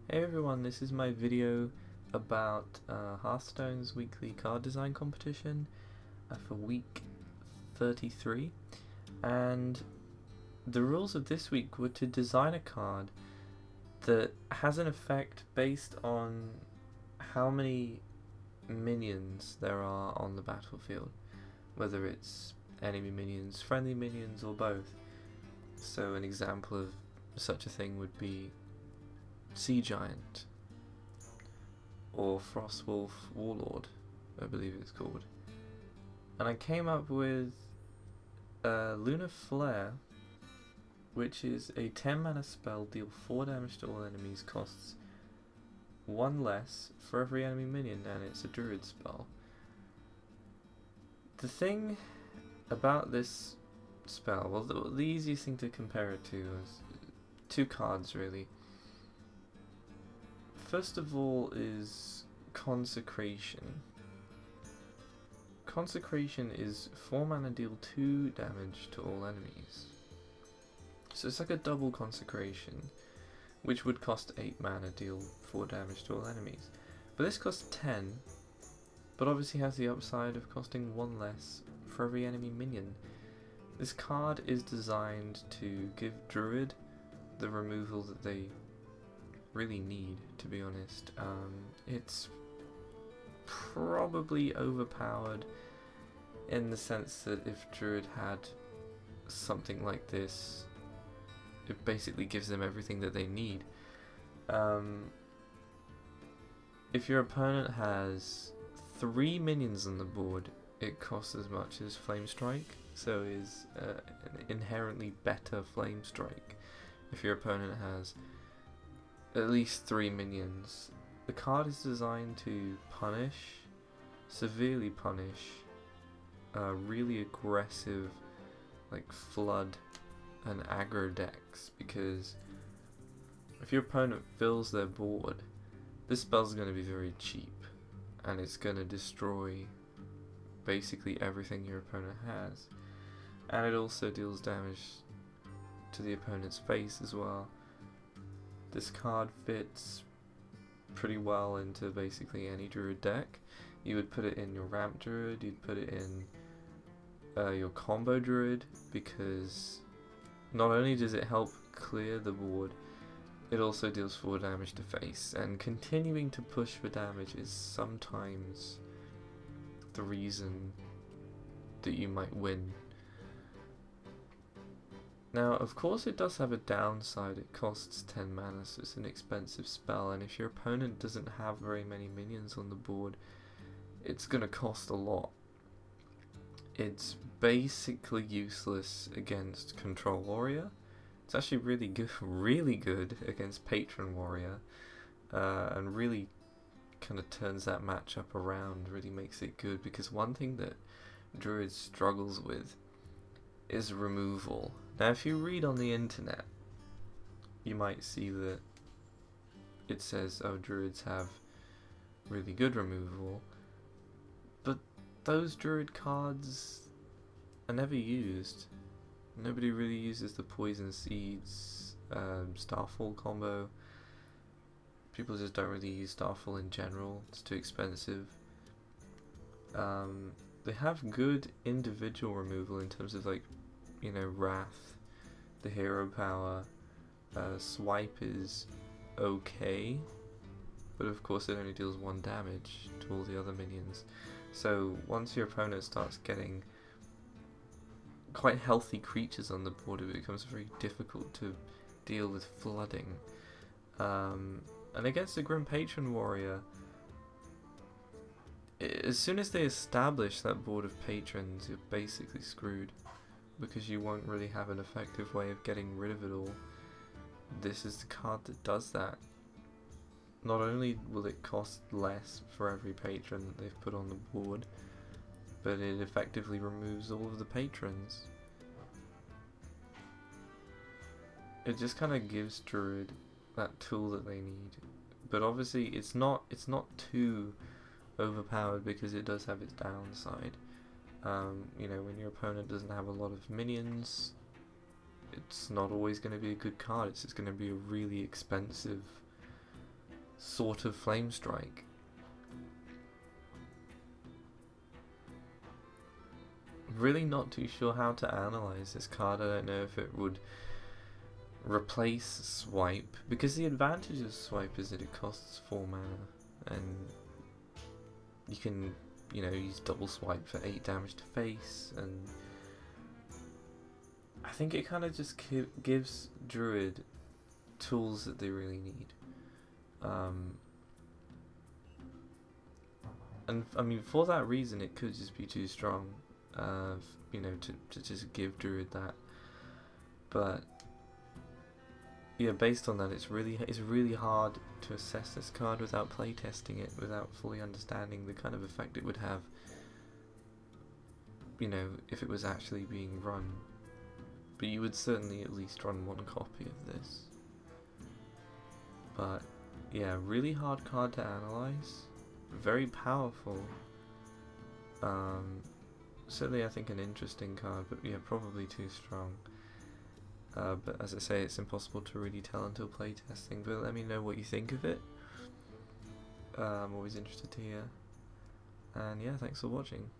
Hey everyone, this is my video about Hearthstone's weekly card design competition for week 33, and the rules of this week were to design a card that has an effect based on how many minions there are on the battlefield, whether it's enemy minions, friendly minions, or both. So an example of such a thing would be Sea Giant or Frostwolf Warlord, I believe it's called. And I came up with Lunar Flare, which is a 10 mana spell, deal 4 damage to all enemies, costs 1 less for every enemy minion, and it's a druid spell. The thing about this spell, well, the easiest thing to compare it to is two cards really. First of all is Consecration. Consecration is 4 mana, deal 2 damage to all enemies. So it's like a double Consecration, which would cost 8 mana, deal 4 damage to all enemies. But this costs 10, but obviously has the upside of costing 1 less for every enemy minion. This card is designed to give Druid the removal that they really need, to be honest. It's probably overpowered in the sense that if Druid had something like this, it basically gives them everything that they need. If your opponent has 3 minions on the board, it costs as much as Flame Strike, so is an inherently better Flame Strike. If your opponent has at least 3 minions, the card is designed to punish, severely punish, really aggressive like flood and aggro decks, because if your opponent fills their board, this spell's going to be very cheap and it's going to destroy basically everything your opponent has, and it also deals damage to the opponent's face as well. This card fits pretty well into basically any druid deck. You would put it in your ramp druid, you'd put it in your combo druid, because not only does it help clear the board, it also deals 4 damage to face, and continuing to push for damage is sometimes the reason that you might win. Now, of course, it does have a downside. It costs 10 mana, so it's an expensive spell, and if your opponent doesn't have very many minions on the board, it's going to cost a lot. It's basically useless against Control Warrior. It's actually really good against Patron Warrior, and really kind of turns that matchup around, really makes it good, because one thing that Druid struggles with is removal. Now, if you read on the internet, you might see that it says, oh, Druids have really good removal, but those Druid cards are never used. Nobody really uses the Poison Seeds, Starfall combo. People just don't really use Starfall in general, it's too expensive. They have good individual removal in terms of, like, you know, Wrath, the hero power, Swipe is okay, but of course it only deals 1 damage to all the other minions. So once your opponent starts getting quite healthy creatures on the board, it becomes very difficult to deal with flooding. And against the Grim Patron Warrior, as soon as they establish that board of patrons, you're basically screwed, because you won't really have an effective way of getting rid of it all. This is the card that does that. Not only will it cost less for every patron that they've put on the board, but it effectively removes all of the patrons. It just kind of gives Druid that tool that they need, but obviously it's not too overpowered, because it does have its downside. You know, when your opponent doesn't have a lot of minions, it's not always going to be a good card. It's just going to be a really expensive sort of Flame Strike. Really not too sure how to analyze this card. I don't know if it would replace Swipe, because the advantage of Swipe is that it costs 4 mana, and you can, you know, use double Swipe for 8 damage to face, and I think it kind of just gives Druid tools that they really need. And I mean, for that reason, it could just be too strong, you know, to just give Druid that. But yeah, based on that, it's really hard to assess this card without playtesting it, without fully understanding the kind of effect it would have, you know, if it was actually being run. But you would certainly at least run one copy of this. But yeah, really hard card to analyze. Very powerful. Certainly I think an interesting card, but yeah, probably too strong. But as I say, it's impossible to really tell until playtesting. But let me know what you think of it. I'm always interested to hear. And yeah, thanks for watching.